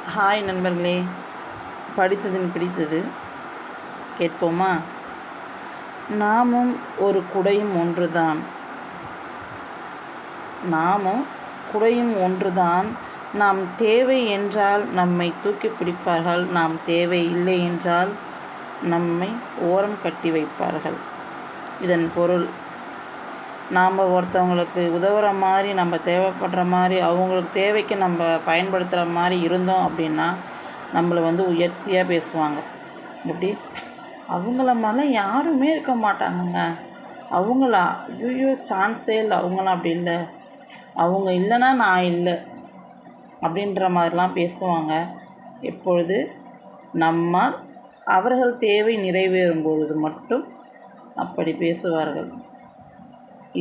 Hi நண்பர்களே, படித்ததில் பிடித்தது கேட்போமா? நாமும் ஒரு குடையும் ஒன்றுதான். நாமும் குடையும் ஒன்றுதான். நாம் தேவை என்றால் நம்மை தூக்கி பிடிப்பார்கள், நாம் தேவை இல்லை என்றால் நம்மை ஓரம் கட்டி வைப்பார்கள். இதன் பொருள், நாம் ஒருத்தவங்களுக்கு உதவுற மாதிரி, நம்ம தேவைப்படுற மாதிரி, அவங்களுக்கு தேவைக்கு நம்ம பயன்படுத்துகிற மாதிரி இருந்தோம் அப்படின்னா நம்மளை உயர்த்தியாக பேசுவாங்க. எப்படி? அவங்கள மாதிரிலாம் யாருமே இருக்க மாட்டாங்கங்க. அவங்களா? ஐயோ, சான்ஸே இல்லை, அவங்களாம் அப்படி இல்லை, அவங்க இல்லைன்னா நான் இல்லை அப்படின்ற மாதிரிலாம் பேசுவாங்க. எப்பொழுது நம்மால் அவர்கள் தேவை நிறைவேறும் பொழுது மட்டும் அப்படி பேசுவார்கள்.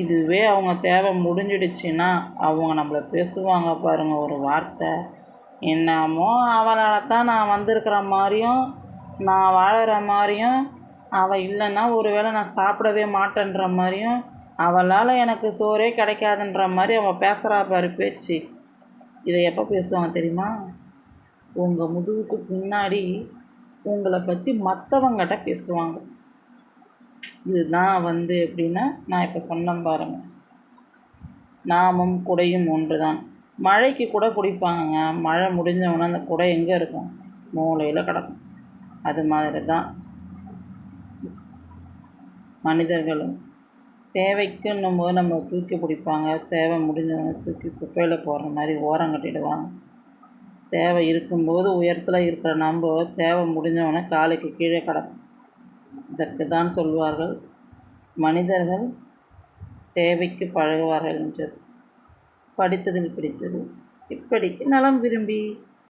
இதுவே அவங்க தேவை முடிஞ்சிடுச்சுன்னா அவங்க நம்மளை பேசுவாங்க பாருங்கள் ஒரு வார்த்தை. என்னமோ அவளால் தான் நான் வந்திருக்கிற மாதிரியும், நான் வாழற மாதிரியும், அவள் இல்லைன்னா ஒரு வேளை நான் சாப்பிடவே மாட்டேன்ற மாதிரியும், அவளால் எனக்கு சோறே கிடைக்காதுன்ற மாதிரி அவள் பேசுகிறா பாரு பேச்சு. இதை எப்போ பேசுவாங்க தெரியுமா? உங்கள் முதுகுக்கு பின்னாடி உங்களை பற்றி மற்றவங்கிட்ட பேசுவாங்க. இதுதான் எப்படின்னா, நான் இப்போ சொன்னேன் பாருங்கள், நாமும் குடையும் ஒன்று தான். மழைக்கு குடை பிடிப்பாங்க. மழை முடிஞ்சவொன்னே அந்த குடை எங்கே இருக்கும்? மூலையில் கிடக்கும். அது மாதிரி தான் மனிதர்களும். தேவைக்குன்னும் போது நம்ம தூக்கி பிடிப்பாங்க, தேவை முடிஞ்சவொன்னே தூக்கி குப்பையில் போடுற மாதிரி ஓரம் கட்டிடுவாங்க. தேவை இருக்கும்போது உயரத்தில் இருக்கிற நம்ம தேவை முடிஞ்சவொன்னே காலுக்கு கீழே கிடக்கும். இதற்கு தான் சொல்வார்கள், மனிதர்கள் தேவைக்கு பழகுவார்கள் என்றது. படித்ததில் பிடித்தது. இப்படிக்கு நலம் விரும்பி.